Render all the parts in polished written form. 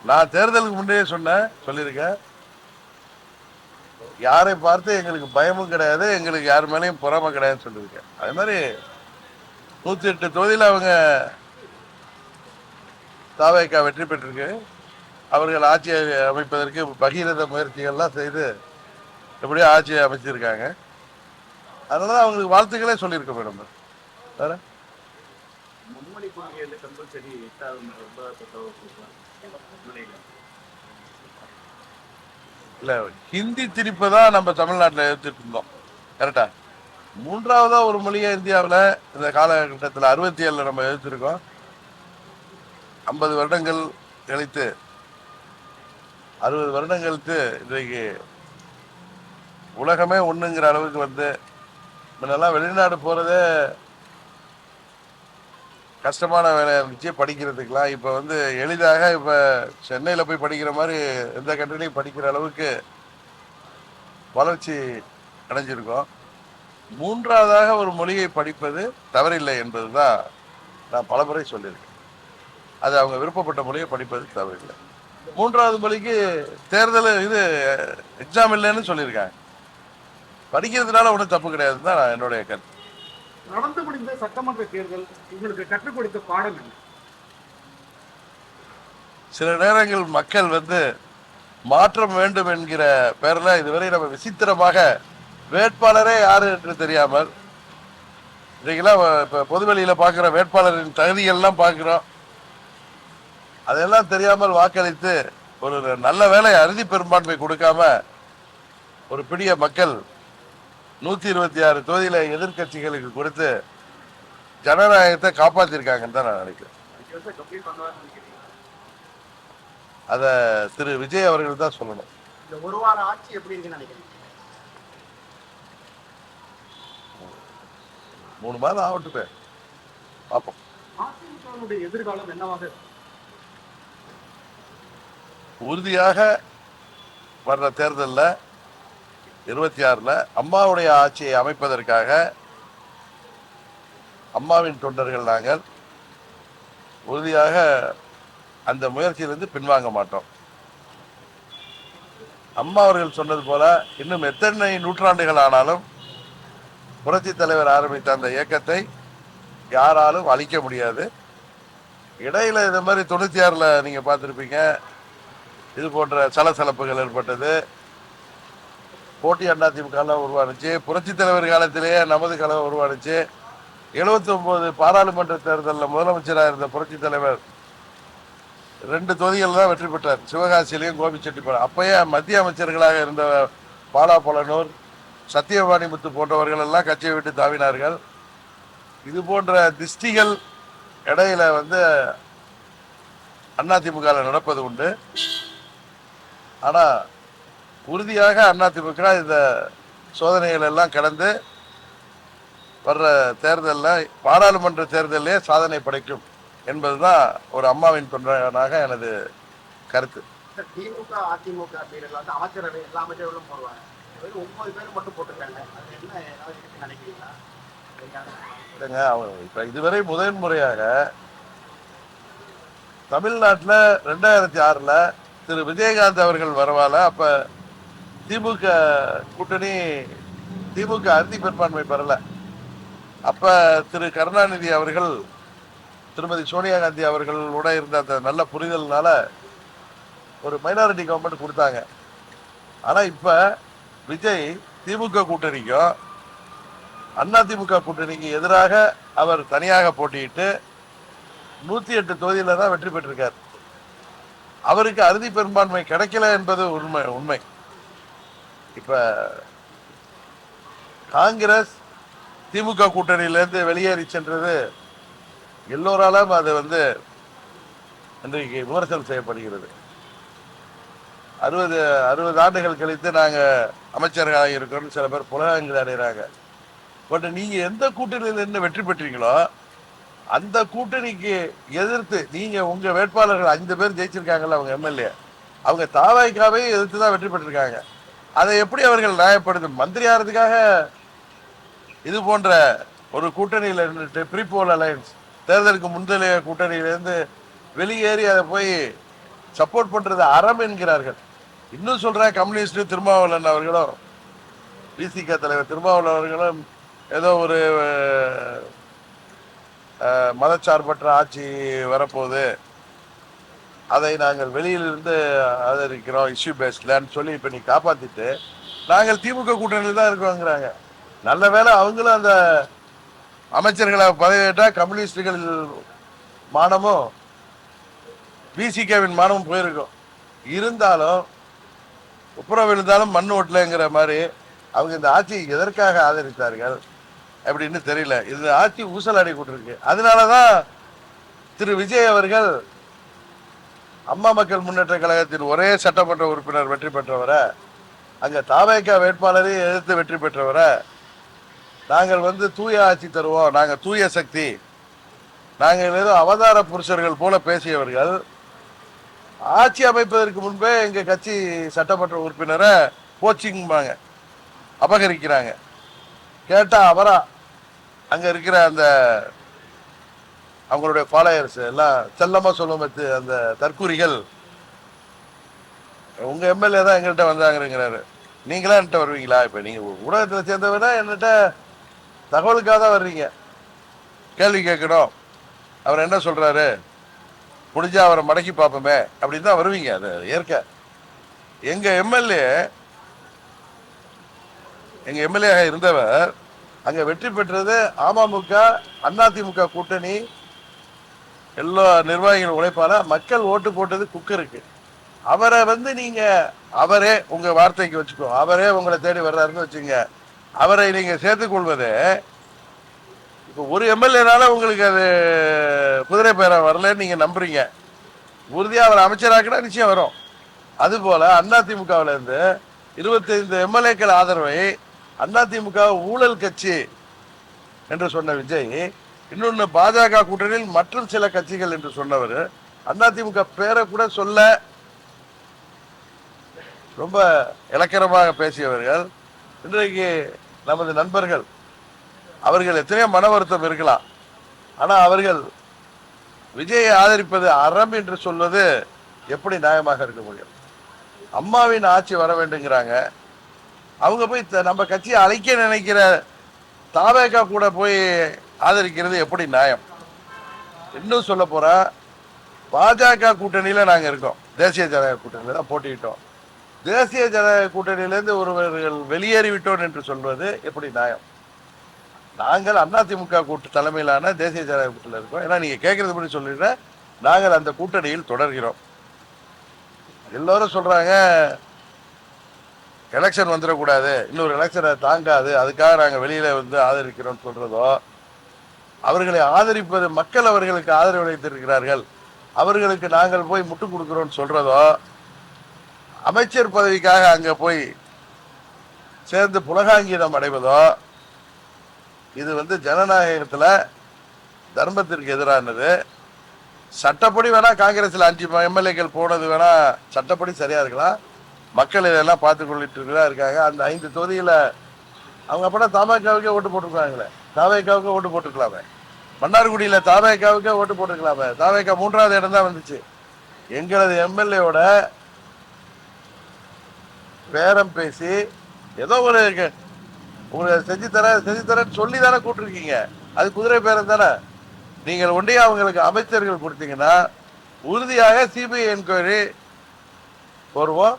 நான் தேர்தலுக்கு முன்னே சொல்லியிருக்கேன், யாரை பார்த்து எங்களுக்கு பயமும் கிடையாது, எங்களுக்கு யார் மேலேயும் பொறாமை கிடையாதுன்னு சொல்லியிருக்கேன். அதே மாதிரி 108 தொகுதியில் அவங்க தாவேக்கா வெற்றி பெற்றிருக்கு. அவர்கள் ஆட்சி அமைப்பதற்கு பகீரத முயற்சிகள்லாம் செய்து எப்படியோ ஆட்சியை அமைச்சிருக்காங்க. அதனால அவங்களுக்கு வாழ்த்துக்களே சொல்லியிருக்க மேடம். வேற மும்மொழி கொள்கையில் கம்பல்சரி இல்ல, ஹிந்தி திணிப்பை தான் நம்ம தமிழ்நாட்டில் எதிர்த்துட்டு இருந்தோம். கரெக்டா? மூன்றாவதா ஒரு மொழியா இந்தியாவில் இந்த காலகட்டத்தில் 67 நம்ம எதிர்த்திருக்கோம். 50 வருடங்கள் கழித்து 60 வருடம் கழித்து இன்றைக்கு உலகமே ஒண்ணுங்கிற அளவுக்கு வந்து, முன்னெல்லாம் வெளிநாடு போறதே கஷ்டமான வேலையா இருந்துச்சு படிக்கிறதுக்கெல்லாம். இப்ப வந்து எளிதாக இப்ப சென்னையில போய் படிக்கிற மாதிரி எந்த கண்ட்ரிலையும் படிக்கிற அளவுக்கு வளர்ச்சி அடைஞ்சிருக்கோம். மூன்றாவதாக ஒரு மொழியை படிப்பது தவறில்லை என்பதுதான் நான் பலமுறை சொல்லியிருக்கேன். அது அவங்க விருப்பப்பட்ட மொழியை படிப்பது தவறில்லை. மூன்றாவது மொழிக்கு தேர்தல் இது எக்ஸாம் இல்லைன்னு சொல்லியிருக்காங்க. படிக்கிறதுனால ஒன்றும் தப்பு கிடையாதுன்னு தான் என்னுடைய கருத்து. நடந்து முடிந்த சட்டமன்ற தேர்தல் உங்களுக்கு கற்றுக் கொடுத்த பாடம் என்ன? சில நேரங்கள் மக்கள் வந்து மாற்றம் வேண்டும் என்கிற பேர்ல இதுவரை நம்ம விசித்திரமாக வேட்பாளரே யாரு என்று தெரியாமல், இன்னைக்கெல்லாம் இப்ப பொதுவெளியில பாக்குற வேட்பாளரின் தகுதிகள்லாம் பார்க்கிறோம். அதெல்லாம் தெரியாமல் வாக்களித்து ஒரு நல்ல வேலை அறுதி பெரும்பான்மை கொடுக்காம ஒரு பிடிய மக்கள் 126 தொகுதியில எதிர்கட்சிகளுக்கு கொடுத்து ஜனநாயகத்தை காப்பாத்திருக்காங்கன்னு தான் நான் நினைக்கிறேன். அத திரு விஜய் அவர்கள் தான் சொல்லணும். இந்த ஒரு வார ஆட்சி எப்படி இருக்குன்னு நினைக்கிறேன்? 3 மாதம் ஆகட்டுமே, பார்ப்போம். அதிமுகவுடைய எதிர்காலம் என்னவாக? உறுதியாக வர்ற தேர்தலில் 26ல் அம்மாவுடைய ஆட்சியை அமைப்பதற்காக அம்மாவின் தொண்டர்கள் நாங்கள் உறுதியாக அந்த முயற்சியிலிருந்து பின்வாங்க மாட்டோம். அம்மா அவர்கள் சொன்னது போல இன்னும் எத்தனை நூற்றாண்டுகள் ஆனாலும் புரட்சி தலைவர் ஆரம்பித்த அந்த இயக்கத்தை யாராலும் அழிக்க முடியாது. இடையில இந்த மாதிரி 96ல் நீங்க பார்த்துருப்பீங்க, இது போன்ற சலசலப்புகள் ஏற்பட்டது. போட்டி அதிமுக உருவானுச்சு. புரட்சி தலைவர் காலத்திலேயே நமது கழகம் உருவானுச்சு. 79 பாராளுமன்ற தேர்தலில் முதலமைச்சராக இருந்த புரட்சி தலைவர் 2 தொகுதிகள் தான் வெற்றி பெற்றார், சிவகாசியிலையும் கோபிச்செட்டிப்பாளையம். அப்பயே மத்திய அமைச்சர்களாக இருந்த பாலா பொலனூர், சத்தியவாணி முத்து போன்றவர்கள் எல்லாம் கட்சியை விட்டு தாவினார்கள். இது போன்ற திஷ்டிகள் இடையில வந்து அதிமுக நடப்பது உண்டு. ஆனா உறுதியாக அதிமுக இந்த சோதனைகள் எல்லாம் கடந்து வர்ற தேர்தலில் பாராளுமன்ற தேர்தலே சாதனை படைக்கும் என்பதுதான் ஒரு அம்மாவின் தொண்டனாக எனது கருத்து. திமுக அதிமுக வந்து அமைச்சரவை எல்லா அமைச்சர்களும் போடுவாங்க, 9 பேர் மட்டும் போட்டிருக்காங்க. அது என்ன நினைக்கிறீங்களா? இப்ப இதுவரை முதல் முறையாக தமிழ்நாட்டில் 2006ல் திரு விஜயகாந்த் அவர்கள் வரவால அப்ப திமுக கூட்டணி திமுக அறுதி பெரும்பான்மை பெறல. அப்ப திரு கருணாநிதி அவர்கள் திருமதி சோனியா காந்தி அவர்களோட இருந்த அந்த நல்ல புரிதல்னால ஒரு மைனாரிட்டி கவர்மெண்ட் கொடுத்தாங்க. ஆனா இப்ப விஜய் திமுக கூட்டணிக்கும் அதிமுக கூட்டணிக்கு எதிராக அவர் தனியாக போட்டியிட்டு 108 தொகுதியில தான் வெற்றி பெற்றிருக்கார். அவருக்கு அறுதி பெரும்பான்மை கிடைக்கல என்பது உண்மை. இப்ப காங்கிரஸ் திமுக கூட்டணியிலிருந்து வெளியேறி சென்றது எல்லோராலும் அது வந்து இன்றைக்கு விமர்சனம் செய்யப்படுகிறது. 60 ஆண்டுகள் கழித்து நாங்க அமைச்சர்களாக இருக்கோம்னு சில பேர் புலகங்கள் அடைகிறாங்க. பட் நீங்க எந்த கூட்டணியில இருந்து வெற்றி பெற்றீங்களோ அந்த கூட்டணிக்கு எதிர்த்து நீங்க உங்க வேட்பாளர்கள் 5 பேர் ஜெயிச்சிருக்காங்கல்ல, அவங்க எம்எல்ஏ, அவங்க தாவாய்க்காவே எதிர்த்து தான் வெற்றி பெற்றிருக்காங்க. அதை எப்படி அவர்கள் நியாயப்படுது? மந்திரி ஆகிறதுக்காக இது போன்ற ஒரு கூட்டணியில் இருந்துட்டு ப்ரீபோல் அலையன்ஸ் தேர்தலுக்கு முந்தைய கூட்டணியிலிருந்து வெளியேறி அதை போய் சப்போர்ட் பண்றது அறம் என்கிறார்கள். இன்னும் சொல்றேன், கம்யூனிஸ்ட் திருமாவளவன் அவர்களும் பிசிக தலைவர் திருமாவளவன் அவர்களும் ஏதோ ஒரு மதச்சார்பற்ற ஆட்சி வரப்போகுது, அதை நாங்கள் வெளியிலிருந்து ஆதரிக்கிறோம் இஷ்யூ பேஸ்ட்லன்னு சொல்லி இப்ப நீ காப்பாத்திட்டு நாங்கள் திமுக கூட்டணியில் தான் இருக்கோங்கிறாங்க. நல்ல வேளை அவங்களும் அந்த அமைச்சர்களை பதவியேற்றா கம்யூனிஸ்டுகள் மானமும் பிசிகவின் மானமும் போயிருக்கும். இருந்தாலும் உப்புறம் விழுந்தாலும் மண் ஓட்டலைங்கிற மாதிரி அவங்க இந்த ஆட்சியை எதற்காக ஆதரித்தார்கள் அப்படின்னு தெரியல. இந்த ஆட்சி ஊசலாடி கொண்டிருக்கு. அதனாலதான் திரு விஜய் அவர்கள் அம்மா மக்கள் முன்னேற்ற கழகத்தின் ஒரே சட்டமன்ற உறுப்பினர் வெற்றி பெற்றவரை, அங்க தாவேகா வேட்பாளரை எதிர்த்து வெற்றி பெற்றவரை, நாங்கள் தூய ஆட்சி தருவோம், நாங்க தூய சக்தி, நாங்கள் ஏதோ அவதார புருஷர்கள் போல பேசியவர்கள் ஆட்சி அமைப்பதற்கு முன்பே எங்க கட்சி சட்டமன்ற உறுப்பினரை கோச்சிங்பாங்க, அபகரிக்கிறாங்க. கேட்டா அவரா அங்க இருக்கிற அந்த அவங்களுடைய ஃபாலோயர்ஸ் எல்லாம் செல்லமா சொல்லும் அந்த தற்கூரிகள், உங்க எம்எல்ஏ தான் எங்கள்கிட்ட வந்தாங்கிறாரு. நீங்களா என்கிட்ட வருவீங்களா? இப்ப நீங்க ஊடகத்துல சேர்ந்தவனா என்கிட்ட தகவலுக்காக தான் வர்றீங்க, கேள்வி கேட்கணும், அவர் என்ன சொல்றாரு, முடிஞ்சா அவரை மடக்கி பார்ப்போமே அப்படின்னு தான் வருவீங்க. அது ஏற்க எங்க எம்எல்ஏ இருந்தவர் அங்க வெற்றி பெற்றது அமமுக அதிமுக கூட்டணி எல்லா நிர்வாகிகள் உழைப்பால மக்கள் ஓட்டு போட்டது குக்கருக்கு. அவரை நீங்க அவரே உங்க வார்த்தைக்கு வச்சுக்கோ, அவரே உங்களை தேடி வர்றாருன்னு வச்சுங்க, அவரை நீங்க சேர்த்துக் கொள்வது இப்போ ஒரு எம்எல்ஏனால உங்களுக்கு அது குதிரை பேர வரலன்னு நீங்க நம்புறீங்க. உறுதியா அவர் அமைச்சராக்கினா நிச்சயம் வரும். அதுபோல அதிமுகவில இருந்து 25 எம்எல்ஏக்கள் ஆதரவை அதிமுக ஊழல் கட்சி என்று சொன்ன விஜய், இன்னொன்னு பாஜக கூட்டணியில் மற்றும் சில கட்சிகள் என்று சொன்னவர், அதிமுக பேரை கூட சொல்ல ரொம்ப இலக்கணமாக பேசியவர்கள் இன்றைக்கு நமது நண்பர்கள். அவர்கள் எத்தனையோ மன வருத்தம் இருக்கலாம், ஆனா அவர்கள் விஜயை ஆதரிப்பது அறம் என்று சொல்வது எப்படி நியாயமாக இருக்க முடியும்? அம்மாவின் ஆட்சி வர வேண்டுங்கிறாங்க, அவங்க போய் நம்ம கட்சியை அழைக்க நினைக்கிற தாவேகா கூட போய் ஆதரிக்கிறது எப்படி நியாயம்? இன்னும் சொல்ல போற, பாஜக கூட்டணியில நாங்க இருக்கோம், தேசிய ஜனநாயக கூட்டணியில தான் போட்டிட்டோம். தேசிய ஜனநாயக கூட்டணியிலிருந்து ஒருவர்கள் வெளியேறிவிட்டோம் என்று சொல்வது எப்படி நியாயம்? நாங்கள் அதிமுக கூட்டு தலைமையிலான தேசிய ஜனநாயக கூட்டணியில் இருக்கோம். ஏன்னா நீங்க கேட்கறது படி சொல்லிடுறேன், நாங்கள் அந்த கூட்டணியில் தொடர்கிறோம். எல்லாரும் சொல்றாங்க எலெக்ஷன் வந்துடக்கூடாது, இன்னொரு எலெக்ஷனை தாங்காது, அதுக்காக நாங்கள் வெளியில ஆதரிக்கிறோம் சொல்றதோ, அவர்களை ஆதரிப்பது மக்கள் அவர்களுக்கு ஆதரவு அளித்திருக்கிறார்கள், அவர்களுக்கு நாங்கள் போய் முட்டு கொடுக்கிறோம் சொல்றதோ, அமைச்சர் பதவிக்காக அங்க போய் சேர்ந்து புலகாங்கீதம் அடைவதோ, இது ஜனநாயகத்துல தர்மத்திற்கு எதிரானது. சட்டப்படி வேணா காங்கிரஸ்ல 5 எம்எல்ஏக்கள் போனது வேணா சட்டப்படி சரியா இருக்கலாம், மக்கள் இதெல்லாம் பார்த்து கொள்ளிட்டு இருக்காங்க. அந்த 5 தொகுதியில அவங்க அப்பனா தமாகாவுக்கே ஓட்டு போட்டுருக்காங்களே, தாவேகாவுக்கு ஓட்டு போட்டுருக்கலாமே, மன்னார்குடியில தாவேகாவுக்கே ஓட்டு போட்டுருக்கலாமே, தாவேகா 3வது இடம் தான் வந்துச்சு. எங்களது எம்எல்ஏவோட பேரம் பேசி ஏதோ ஒரு உங்களுக்கு செஞ்சு தரேன்னு சொல்லி தானே கூட்டிருக்கீங்க, அது குதிரை பேரம் தானே. நீங்கள் ஒன்றைய அவங்களுக்கு அமைச்சர்கள் கொடுத்தீங்கன்னா உறுதியாக சிபிஐ என்கொயரி வருவோம்.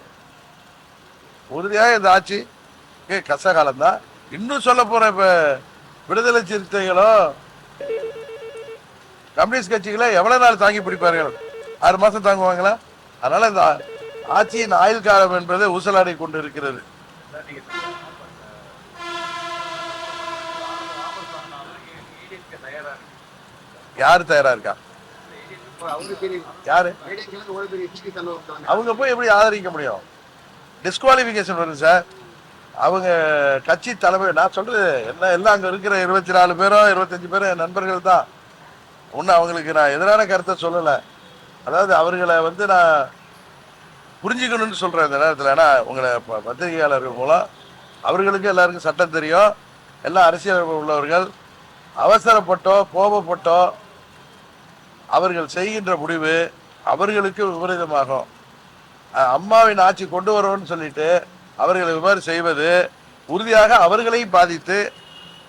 உறுதியாக இந்த ஆட்சி கஷ்டகாலம் தான். இன்னும் சொல்ல போற, இப்ப விடுதலை சிறுத்தைகளோ கம்யூனிஸ்ட் கட்சிகளோ எவ்வளவு நாள் தாங்கி பிடிப்பார்கள்? 6 மாசம் தாங்குவாங்களா? அதனால இந்த ஆட்சியின் ஆயுள் காலம் என்பது ஊசலாடி கொண்டு இருக்கிறது. யாரு தயாரா இருக்கா? யாரு? அவங்க போய் எப்படி ஆதரிக்க முடியும்? டிஸ்குவாலிபிகேஷன் வரும் சார். அவங்க கட்சி தலைமை, நான் சொல்றது என்ன, எல்லாம் அங்க இருக்கிற 24 பேரோ 25 பேரோ என் நண்பர்கள் தான். ஒன்னும் அவங்களுக்கு நான் எதிரான கருத்தை சொல்லல. அதாவது அவர்களை நான் புரிஞ்சுக்கணும்னு சொல்றேன் இந்த நேரத்தில். ஏன்னா உங்களை பத்திரிகையாளர்கள் மூலம் அவர்களுக்கு எல்லாருக்கும் சட்டம் தெரியும், எல்லாம் அரசியல் உள்ளவர்கள். அவசரப்பட்டோ கோபப்பட்டோ அவர்கள் செய்கின்ற முடிவு அவர்களுக்கு விபரீதமாகும். அம்மாவின் ஆட்சி கொண்டு வருவோம்னு சொல்லிட்டு அவர்கள் இவ்வாறு செய்வது உறுதியாக அவர்களையும் பாதித்து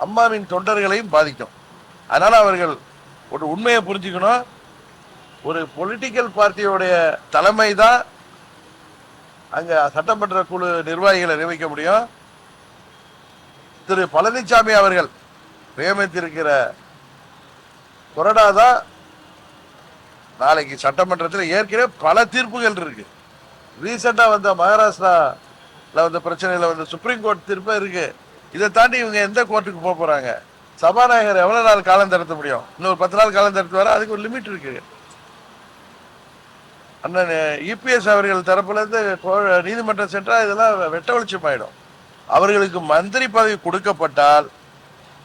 அம்மாவின் தொண்டர்களையும் பாதிக்கும். அதனால அவர்கள் ஒரு உண்மையை புரிஞ்சுக்கணும். ஒரு பொலிட்டிக்கல் பார்ட்டியோடைய தலைமை தான் அங்க சட்டமன்ற குழு நிர்வாகிகளை நியமிக்க முடியும். திரு பழனிசாமி அவர்கள் நியமித்திருக்கிற கொறடா தான் நாளைக்கு சட்டமன்றத்தில் ஏற்கனவே பல தீர்ப்புகள் இருக்கு. ரீசெண்டா வந்த மகாராஷ்டிரால வந்த பிரச்சனையில வந்த சுப்ரீம் கோர்ட் தீர்ப்பு இருக்கு. இதை தாண்டி இவங்க எந்த கோர்ட்டுக்கு போக போறாங்க? சபாநாயகர் எவ்வளவு நாள் காலம் தடுத்த முடியும்? இன்னொரு 10 நாள் காலம் தடுத்து வர அதுக்கு ஒரு லிமிட் இருக்கு. அண்ணன் இபிஎஸ் அவர்கள் தரப்புல இருந்து நீதிமன்றம் சென்றா இதெல்லாம் வெட்ட வெளிச்சம் ஆயிடும். அவர்களுக்கு மந்திரி பதவி கொடுக்கப்பட்டால்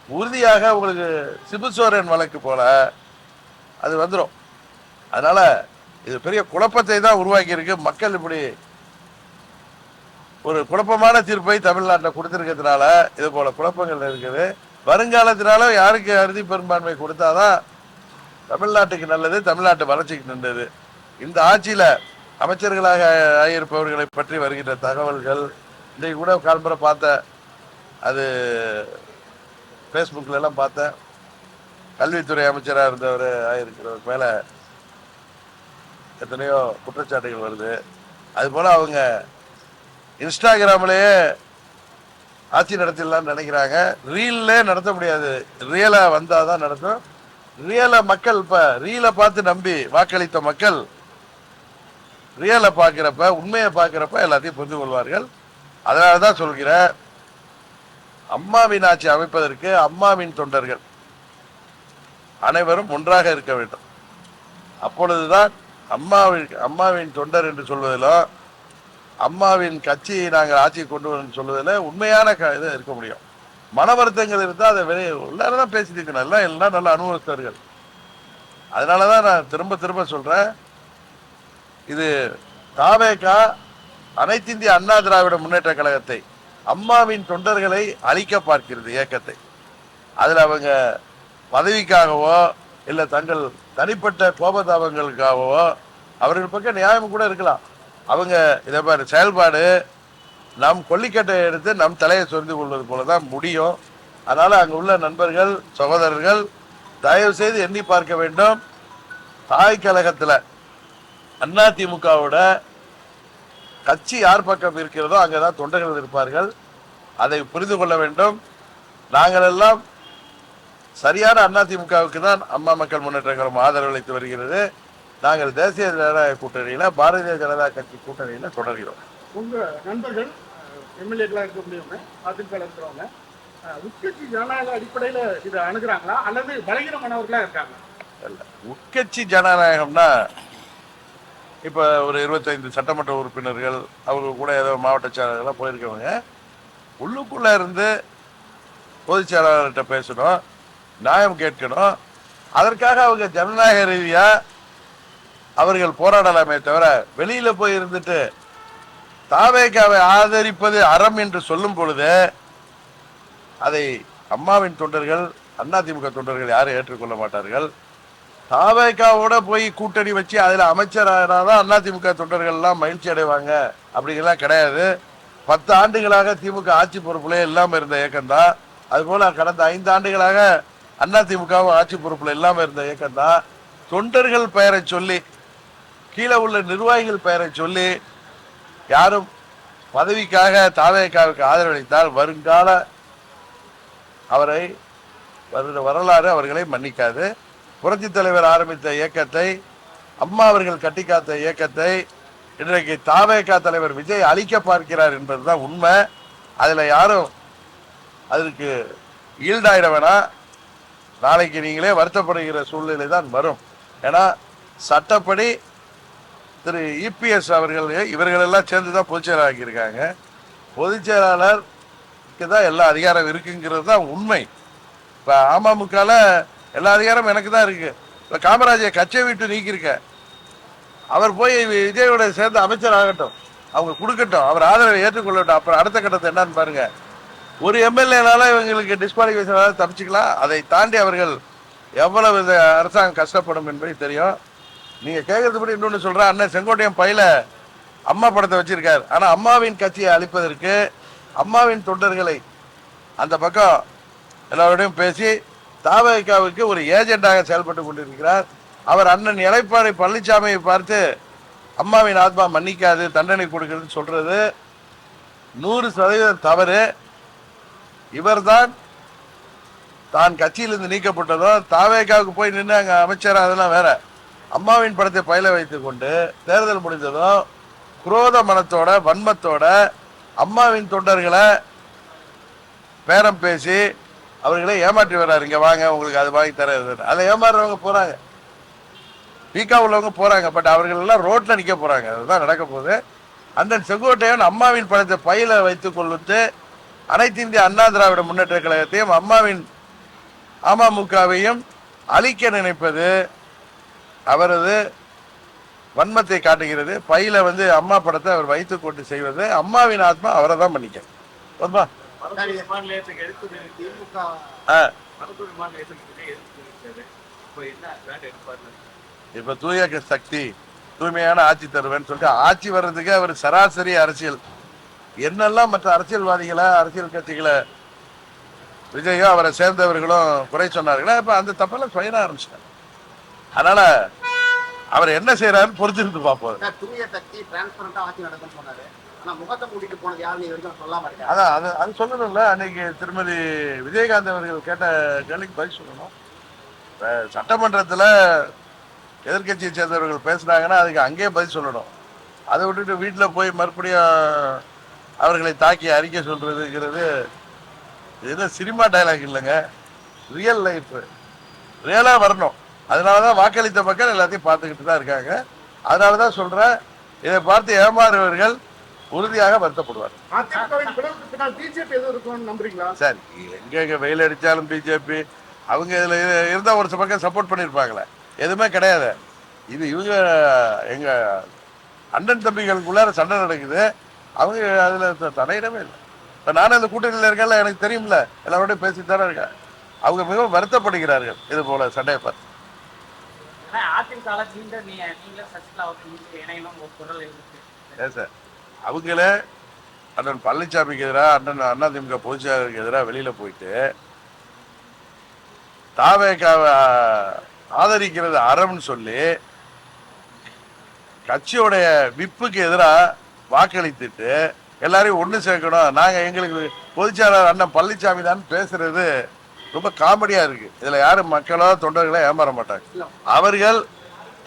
உறுதியாக உங்களுக்கு சிபுசோரன் வழக்கு போல அது வந்துடும். அதனால இது பெரிய குழப்பத்தை தான் உருவாக்கி இருக்கு. மக்கள் இப்படி ஒரு குழப்பமான தீர்ப்பை தமிழ்நாட்டில் கொடுத்திருக்கிறதுனால இது போல குழப்பங்கள் இருக்குது. வருங்காலத்தினால யாருக்கு அறுதி பெரும்பான்மை கொடுத்தாதான் தமிழ்நாட்டுக்கு நல்லது, தமிழ்நாட்டு வளர்ச்சிக்கு நல்லது. இந்த ஆட்சியில அமைச்சர்களாக ஆகியிருப்பவர்களை பற்றி வருகின்ற தகவல்கள் இன்றைக்கு கூட கால்முறை பார்த்தேன், அது ஃபேஸ்புக்கில் எல்லாம் பார்த்தேன். கல்வித்துறை அமைச்சராக இருந்தவர் ஆகியிருக்கிறவர் மேலே எத்தனையோ குற்றச்சாட்டுகள் வருது. அதுபோல் அவங்க இன்ஸ்டாகிராம்லேயே ஆட்சி நடத்திடலாம்னு நினைக்கிறாங்க. ரீல்லே நடத்த முடியாது, ரியலாக வந்தால் தான் நடத்தும். ரியலை மக்கள் இப்போ ரீலை பார்த்து நம்பி வாக்களித்த மக்கள் ரியலை பார்க்குறப்ப, உண்மையை பார்க்குறப்ப எல்லாத்தையும் புரிந்து கொள்வார்கள். அதனால தான் சொல்கிறேன், அம்மாவின் ஆட்சி அமைப்பதற்கு அம்மாவின் தொண்டர்கள் அனைவரும் ஒன்றாக இருக்க வேண்டும். அப்பொழுதுதான் அம்மாவின் தொண்டர் என்று சொல்வதிலும் அம்மாவின் கட்சியை நாங்கள் ஆட்சியை கொண்டு வரோம் சொல்வதில் உண்மையான இது இருக்க முடியும். மன வருத்தங்கள் இருந்தால் அதை எல்லாரும் தான் பேசிட்டு இருக்கணும். எல்லாம் நல்ல அனுபவஸ்தர்கள். அதனால தான் நான் திரும்ப திரும்ப சொல்றேன், இது தாவேகா அனைத்து இந்திய அண்ணா திராவிட முன்னேற்ற கழகத்தை, அம்மாவின் தொண்டர்களை அழிக்க பார்க்கிறது இயக்கத்தை. அதில் அவங்க பதவிக்காகவோ இல்லை தங்கள் தனிப்பட்ட கோபதாபங்களுக்காகவோ அவர்கள் பக்கம் நியாயம் கூட இருக்கலாம். அவங்க இதை மாதிரி செயல்பாடு நம் கொல்லிக்கட்டை எடுத்து நம் தலையை சொரிந்து கொள்வது போலதான் முடியும். அதனால அங்க உள்ள நண்பர்கள், சகோதரர்கள் தயவு செய்து எண்ணி பார்க்க வேண்டும். தாய் கழகத்துல அதிமுகவோட கட்சி யார் பக்கம் இருக்கிறதோ அங்கதான் தொண்டர்கள் இருப்பார்கள். அதை புரிந்து கொள்ள வேண்டும். நாங்கள் எல்லாம் சரியான அதிமுகவுக்கு தான் அம்மா மக்கள் முன்னேற்ற கழகம் ஆதரவு அளித்து வருகிறது. நாங்கள் தேசிய ஜனநாயக கூட்டணியில பாரதிய ஜனதா கட்சி கூட்டணியில தொடர்கிறோம். உங்க நண்பர்கள் எம்எல்ஏக்களாக இருக்க முடியுங்க, அதிமுக இருக்கிறவங்க உட்கட்சி ஜனநாயக அடிப்படையில இதை அணுகிறாங்களா அல்லது பலகீனமானவர்களா இருக்காங்க? உட்கட்சி ஜனநாயகம்னா இப்ப ஒரு 25 சட்டமன்ற உறுப்பினர்கள் அவங்க கூட ஏதோ மாவட்ட செயலாளர்களாக போயிருக்கவங்க உள்ளுக்குள்ள இருந்து பொதுச் செயலாளர்கிட்ட பேசணும், நியாயம் கேட்கணும். அதற்காக அவங்க ஜனநாயக ரீதியா அவர்கள் போராடலாமே தவிர வெளியில போய் இருந்துட்டு தாவேகாவை ஆதரிப்பது அறம் என்று சொல்லும் பொழுது அதை அம்மாவின் தொண்டர்கள், அதிமுக தொண்டர்கள் யாரும் ஏற்றுக்கொள்ள மாட்டார்கள். தாவேகாவோட போய் கூட்டணி வச்சு அதுல அமைச்சரானாதான் அதிமுக தொண்டர்கள் எல்லாம் மகிழ்ச்சி அடைவாங்க அப்படிங்கலாம் கிடையாது. 10 ஆண்டுகளாக திமுக ஆட்சி பொறுப்புல இல்லாம இருந்த இயக்கம் தான். அதுபோல கடந்த 5 ஆண்டுகளாக அதிமுகவும் ஆட்சி பொறுப்புல இல்லாம இருந்த இயக்கம் தான். தொண்டர்கள் பெயரை சொல்லி, கீழே உள்ள நிர்வாகிகள் பெயரை சொல்லி யாரும் பதவிக்காக தாவேகாவுக்கு ஆதரவளித்தால் வருங்கால அவரை வரலாறு அவர்களை மன்னிக்காது. புரட்சி தலைவர் ஆரம்பித்த இயக்கத்தை, அம்மா அவர்கள் கட்டிக்காத்த இயக்கத்தை இன்றைக்கு தாவேகா தலைவர் விஜய் அழிக்க பார்க்கிறார் என்பதுதான் உண்மை. அதுல யாரும் அதற்கு ஈல்டாயிட வேணாம். நாளைக்கு நீங்களே வருத்தப்படுகிற சூழ்நிலை தான் வரும். ஏன்னா சட்டப்படி திரு இபிஎஸ் அவர்கள் இவர்களெல்லாம் சேர்ந்துதான் பொதுச் செயலாளர் ஆக்கியிருக்காங்க. பொதுச் செயலாளருக்கு தான் எல்லா அதிகாரம் இருக்குங்கிறது தான் உண்மை. இப்ப அமமுகல எல்லா அதிகாரமும் எனக்கு தான் இருக்கு. இப்ப காமராஜை கட்சியை விட்டு நீக்கியிருக்க, அவர் போய் விஜயோட சேர்ந்து அமைச்சர் ஆகட்டும், அவங்க கொடுக்கட்டும், அவர் ஆதரவை ஏற்றுக்கொள்ளட்டும். அப்புறம் அடுத்த கட்டத்தை என்னன்னு பாருங்க. ஒரு எம்எல்ஏனால இவங்களுக்கு டிஸ்குவாலிஃபிகேஷன் தப்பிச்சுக்கலாம். அதை தாண்டி அவர்கள் எவ்வளவு இந்த அரசாங்கம் கஷ்டப்படும் என்பது தெரியும். நீங்க கேட்கறதுபடி இன்னொன்னு சொல்றேன், அண்ணன் செங்கோட்டையன் பையில அம்மா படத்தை வச்சிருக்காரு. ஆனா அம்மாவின் கட்சியை அழிப்பதற்கு அம்மாவின் தொண்டர்களை அந்த பக்கம் எல்லாரோடையும் பேசி தாவேகாவுக்கு ஒரு ஏஜெண்டாக செயல்பட்டு கொண்டிருக்கிறார். அவர் அண்ணன் எடப்பாடி பழனிசாமியை பார்த்து அம்மாவின் ஆத்மா மன்னிக்காது, தண்டனை கொடுக்கிறது சொல்றது 100% தவறு. இவர்தான் தான் கட்சியிலிருந்து நீக்கப்பட்டதும் தாவேகாவுக்கு போய் நின்று அங்க அமைச்சர் அதெல்லாம் வேற. அம்மாவின் படத்தை பயில வைத்துக் கொண்டு தேர்தல் முடிந்ததும் குரோத மனத்தோட வன்மத்தோட அம்மாவின் தொண்டர்களை பேரம் பேசி அவர்களை ஏமாற்றி வர்றாரு. இங்க வாங்க, உங்களுக்கு அது வாங்கி தர, அதில் ஏமாறுறவங்க போறாங்க, வீக்கா உள்ளவங்க போறாங்க. பட் அவர்கள் எல்லாம் ரோட்ல நிக்க போறாங்க. அதுதான் நடக்க போகுது. அண்ணன் செங்கோட்டையன் அம்மாவின் படத்தை பையில வைத்துக் கொள்ளுத்து அனைத்து இந்திய அண்ணா திராவிட முன்னேற்ற கழகத்தையும் அம்மாவின் அமமுகவையும் அழிக்க நினைப்பது அவரது வன்மத்தை காட்டுகிறது. பையில அம்மா படத்தை அவர் வைத்துக் கொண்டு செய்வது அம்மாவின் ஆத்மா அவரை தான் பண்ணிக்க. இப்ப தூய சக்தி தூய்மையான ஆட்சி தருவேன்னு சொல்லிட்டு ஆட்சி வர்றதுக்கு அவர் சராசரி அரசியல் என்னெல்லாம் மற்ற அரசியல்வாதிகளை அரசியல் கட்சிகளை விஜயோ அவரை சேர்ந்தவர்களும் குறை சொன்னார்களா, இப்ப அந்த தப்பெல்லாம் சுயன ஆரம்பிச்சிட்டாங்க. அதனால அவர் என்ன செய்யறாருன்னு பொறுத்திருந்து பார்ப்போம். அதான் அது சொல்லணும்ல. அன்னைக்கு திருமதி விஜயகாந்த் அவர்கள் கேட்ட கேள்விக்கு பதில் சொல்லணும். சட்டமன்றத்தில் எதிர்கட்சியை சேர்ந்தவர்கள் பேசுனாங்கன்னா அதுக்கு அங்கேயே பதில் சொல்லணும். அதை விட்டுட்டு வீட்டில் போய் மறுபடியும் அவர்களை தாக்கி அறிக்கை சொல்றதுங்கிறது இது சினிமா டைலாக் இல்லைங்க, ரியல் லைஃப். ரியலாக வரணும். அதனாலதான் வாக்களித்த மக்கள் எல்லாத்தையும் பார்த்துக்கிட்டு தான் இருக்காங்க. அதனாலதான் சொல்றேன், இதை பார்த்து ஏமாறுவர்கள் உறுதியாக வருத்தப்படுவார். சார் எங்க வெயில் அடிச்சாலும் பிஜேபி அவங்க இதுல இருந்தா ஒரு பக்கம் சப்போர்ட் பண்ணிருப்பாங்களே, எதுவுமே கிடையாது. இது இவங்க எங்க அண்ணன் தம்பிகளுக்குள்ளார சண்டை நடக்குது, அவங்க அதுல தடையிடமே இல்லை. இப்ப நானும் அந்த கூட்டணியில் இருக்கல, எனக்கு தெரியும்ல, எல்லாரோடய பேசித்தானே இருக்கேன். அவங்க மிகவும் வருத்தப்படுகிறார்கள் இது போல சண்டையை பார்த்து. அவங்களே அண்ணன் பழனிசாமிக்கு எதிராக அண்ணன் அதிமுக பொதுச்செயலாளருக்கு எதிராக வெளியில போயிட்டு தாவேகாவை ஆதரிக்கிறது அறம்னு சொல்லி கட்சியோடைய விப்புக்கு எதிராக வாக்களித்துட்டு எல்லாரையும் ஒண்ணு சேர்க்கணும், நாங்க எங்களுக்கு பொதுச்செயலாளர் அண்ணன் பழனிசாமி தான் பேசுறது ரொம்ப காமெடியா இருக்கு. இதுல யாரும் மக்களோ தொண்டர்களோ ஏமாற மாட்டாங்க. அவர்கள்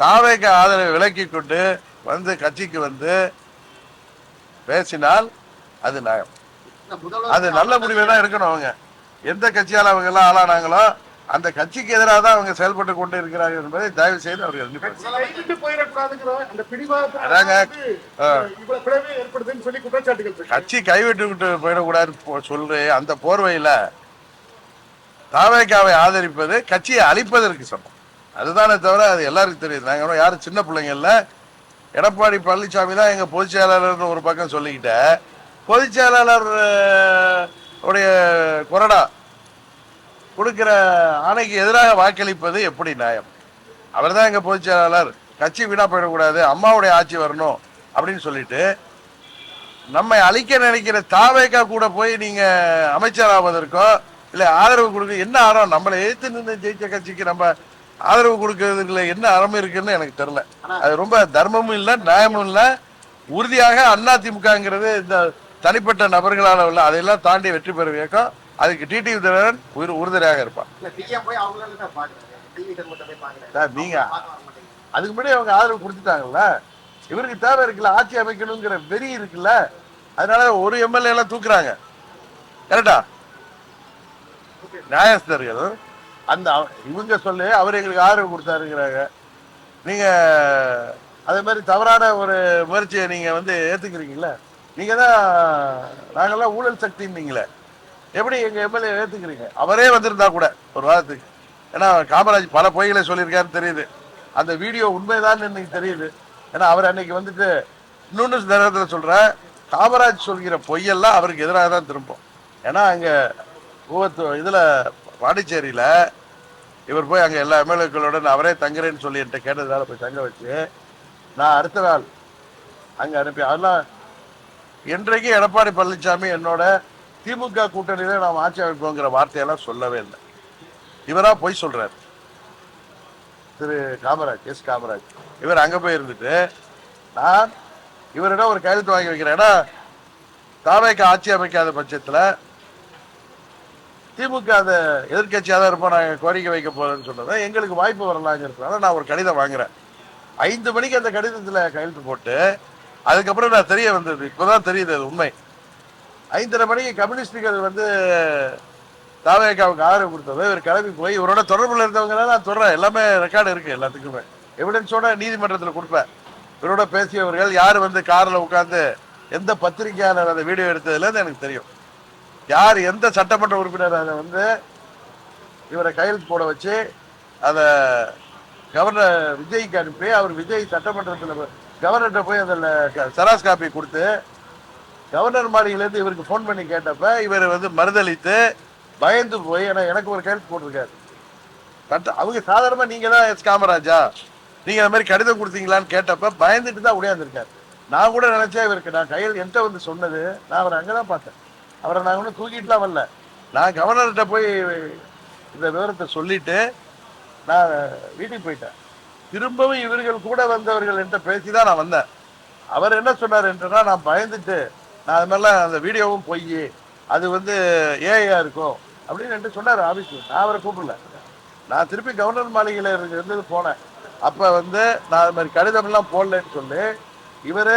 தாவேக ஆதரவை விலக்கி கொண்டு கட்சிக்கு பேசினால் அது நியாயம். அது நல்ல முடிவை தான் எடுக்கணும். அவங்க எந்த கட்சியால் அவங்க எல்லாம் ஆளானாங்களோ அந்த கட்சிக்கு எதிராக தான் அவங்க செயல்பட்டு கொண்டு இருக்கிறார்கள் என்பதை தயவு செய்து அவர்கள் கட்சி கைவிட்டு போயிடக்கூடாது சொல்ற அந்த போர்வையில தாவேகாவை ஆதரிப்பது கட்சியை அழிப்பதற்கு சமம். அதுதானே தவிர அது எல்லாருக்கும் தெரியுது. நாங்க யாரும் சின்ன பிள்ளைங்க இல்ல. எடப்பாடி பழனிசாமி தான் எங்க பொதுச் செயலாளர் ஒரு பக்கம் சொல்லிக்கிட்ட, பொதுச் செயலாளர் உடைய கொறடா கொடுக்கிற ஆணைக்கு எதிராக வாக்களிப்பது எப்படி நியாயம்? அவர் தான் எங்க பொதுச் செயலாளர், கட்சி வீணா போயிடக்கூடாது, அம்மாவுடைய ஆட்சி வரணும் அப்படின்னு சொல்லிட்டு நம்மை அழிக்க நினைக்கிற தாவேகா கூட போய் நீங்க அமைச்சர் ஆவதற்கோ இல்ல ஆதரவு கொடுக்க என்ன அறம்? நம்மளை எதிர்த்து நின்று ஜெயிச்ச கட்சிக்கு நம்ம ஆதரவு கொடுக்கறதுல என்ன அறம் இருக்குன்னு எனக்கு தெரியல. அது ரொம்ப தர்மமும் இல்லை, நியாயமும் இல்லை. உறுதியாக அதிமுகங்கிறது இந்த தனிப்பட்ட நபர்களால் உள்ள அதையெல்லாம் தாண்டி வெற்றி பெற இயக்கம். அதுக்கு டிடிவி தினகரன் உறுதுணையாக இருப்பான். நீங்க அதுக்கு முன்னாடி அவங்க ஆதரவு கொடுத்துட்டாங்கல்ல, இவருக்கு தேவை இருக்குல்ல, ஆட்சி அமைக்கணுங்கிற வெறி இருக்குல்ல, அதனால ஒரு எம்எல்ஏ எல்லாம் தூக்குறாங்க. கரெக்டா? நியாயஸ்தர்கள் அந்த இவங்க சொல்லி அவர் எங்களுக்கு ஆதரவு கொடுத்தாருங்கிறாங்க. நீங்க அதே மாதிரி தவறான ஒரு முயற்சியை நீங்க ஏத்துக்கிறீங்களா? நீங்க தான் நாங்கெல்லாம் ஊழல் சக்தின்னீங்களே, எப்படி எங்க எம்எல்ஏ ஏத்துக்கிறீங்க? அவரே வந்திருந்தா கூட ஒரு வாரத்துக்கு, ஏன்னா காமராஜ் பல பொய்களை சொல்லியிருக்காருன்னு தெரியுது, அந்த வீடியோ உண்மைதான் இன்னைக்கு தெரியுது. ஏன்னா அவர் அன்னைக்கு இன்னொன்று நேரத்தில் சொல்ற, காமராஜ் சொல்கிற பொய்யெல்லாம் அவருக்கு எதிராக தான் திரும்பும். ஏன்னா அங்க இதுல பாண்டிச்சேரியில இவர் போய் அங்கே எல்லா எம்எல்ஏக்களோட அவரே தங்குறேன்னு சொல்லி என்கிட்ட கேட்டதால போய் தங்க வச்சு நான் அடுத்த நாள் அங்கே அனுப்பி அதெல்லாம் என்றைக்கு எடப்பாடி பழனிசாமி என்னோட திமுக கூட்டணியில நாம் ஆட்சி அமைப்போங்கிற வார்த்தையெல்லாம் சொல்லவே இல்லை. இவரா போய் சொல்றாரு. திரு காமராஜ், எஸ் காமராஜ், இவர் அங்க போய் இருந்துட்டு நான் இவரிடம் ஒரு கையெழுத்து வாங்கி வைக்கிறேன். ஏன்னா தாவேக்கு ஆட்சி அமைக்காத பட்சத்துல திமுக அந்த எதிர்கட்சியாக தான் இருப்போம், நாங்கள் கோரிக்கை வைக்க போறேன்னு சொன்னதை எங்களுக்கு வாய்ப்பு வரலாங்கிறதுனால நான் ஒரு கடிதம் வாங்குறேன். 5 மணிக்கு அந்த கடிதத்துல கையெழுத்து போட்டு அதுக்கப்புறம் நான் தெரிய வந்தது, இப்பதான் தெரியுது அது உண்மை. 5:30 மணிக்கு கம்யூனிஸ்டுகள் தாவேக்காவுக்கு ஆதரவு கொடுத்தது. இவர் கிளம்பி போய் இவரோட தொடர்புல இருந்தவங்க நான் சொல்றேன், எல்லாமே ரெக்கார்டு இருக்கு, எல்லாத்துக்குமே எவிடன்ஸோட நீதிமன்றத்தில் கொடுப்பேன். இவரோட பேசியவர்கள் யார் கார்ல உட்கார்ந்து எந்த பத்திரிகையாளர் அந்த வீடியோ எடுத்ததுல எனக்கு தெரியும். யார் எந்த சட்டமன்ற உறுப்பினர் அதை இவரை கையெழுத்து போட வச்சு அதை கவர்னர் விஜய்க்கு அனுப்பி அவர் விஜய் சட்டமன்றத்தில் கவர்னர்கிட்ட போய் அதில் செராஸ் காப்பி கொடுத்து கவர்னர் மாளிகையிலேருந்து இவருக்கு ஃபோன் பண்ணி கேட்டப்ப இவர் மறுதளித்து பயந்து போய் எனக்கு ஒரு கையெழுத்து போட்டிருக்காரு. அவங்க சாதாரணமாக நீங்கள் தான் எஸ் காமராஜா நீங்கள் அந்த மாதிரி கடிதம் கொடுத்தீங்களான்னு கேட்டப்ப பயந்துட்டு தான் உடையாந்துருக்காரு. நான் கூட நினைச்சேன் இவருக்கு நான் கையில் என்கிட்ட சொன்னது, நான் அவரை அங்கே தான் பார்த்தேன். அவரை நான் ஒன்றும் தூக்கிட்டுலாம் வரல. நான் கவர்னர்கிட்ட போய் இந்த விவரத்தை சொல்லிட்டு நான் வீட்டுக்கு போயிட்டேன். திரும்பவும் இவர்கள் கூட வந்தவர்கள் என்கிட்ட பேசி தான் நான் வந்தேன். அவர் என்ன சொன்னார் என்றா, நான் பயந்துட்டு நான் அது மாதிரிலாம் அந்த வீடியோவும் போய் அது ஏஐயா இருக்கும் அப்படின்னு என்கிட்ட சொன்னார் ஆஃபீஸில். நான் அவரை கூப்பிடல. நான் திருப்பி கவர்னர் மாளிகையில் இருந்தது போனேன். அப்போ நான் அது மாதிரி கடிதமெல்லாம் போடலன்னு சொல்லி இவரே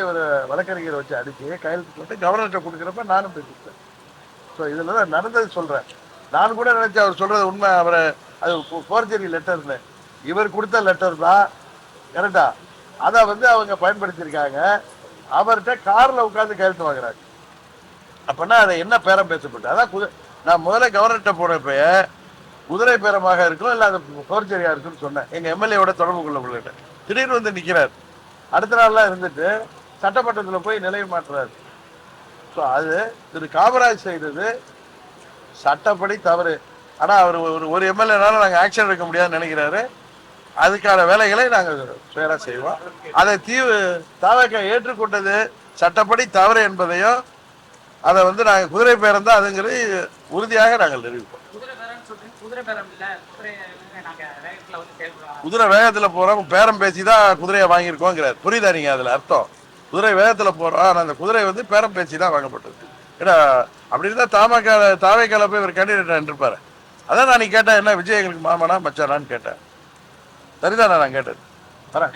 இவர் வழக்கறிஞரை வச்சு அடிச்சு கையெழுத்து போட்டு கவர்னர்கிட்ட கொடுக்குறப்ப நானும் பேசிட்டேன். ஸோ இதில் தான் நடந்தது சொல்கிறேன். நான் கூட நினச்சேன் அவர் சொல்கிறது உண்மை, அவரை அது ஃபோர்ஜரி லெட்டர்னு இவர் கொடுத்த லெட்டர் தான் கரெக்டா, அதை அவங்க பயன்படுத்தியிருக்காங்க. அவர்கிட்ட காரில் உட்காந்து கையெழுத்து வாங்குறாங்க. அப்படின்னா அதை என்ன பேரம் பேசப்பட்டு அதான் நான் முதல்ல கவர்னர்கிட்ட போனப்ப குதிரை பேரமாக இருக்கும் இல்லை அது ஃபோர்ஜரியா இருக்குன்னு சொன்னேன். எங்கள் எம்எல்ஏவோட தொடர்பு கொள்ள உள்ளிட்ட திடீர்னு நிற்கிறார். அடுத்த நாள்லாம் இருந்துட்டு சட்டமன்றத்தில் போய் நிலை மாற்றுறாரு. ஸோ அது திரு காமராஜ் செய்தது சட்டப்படி தவறு. ஆனால் அவர் ஒரு எம்எல்ஏனால நாங்கள் ஆக்ஷன் எடுக்க முடியாதுன்னு நினைக்கிறாரு. அதுக்கான வேலைகளை நாங்கள் சுயரா செய்வோம். அதை தாவேக்கா ஏற்றுக்கொண்டது சட்டப்படி தவறு என்பதையும் அதை நாங்கள் குதிரை பேரம் தான் அதுங்கிறது உறுதியாக நாங்கள் நிரூபிப்போம். குதிரை வேகத்துல போறோம், பேரம் பேசிதான் குதிரையை வாங்கியிருக்கோங்கிறார். புரியுதா நீங்க அதுல அர்த்தம்? குதிரை வேகத்துல போறோம், ஆனா அந்த குதிரை பேரம் பேசி தான் வாங்கப்பட்டது. ஏன்னா அப்படி இருந்தா தாவேக்கால போய் ஒரு கேண்டிடேட் இருப்பாரு. அதான் நான் நீ கேட்டேன், என்ன விஜய் எங்களுக்கு மாமனா மச்சானான்னு கேட்டேன். சரிதான் நான் கேட்டது. வரேன்.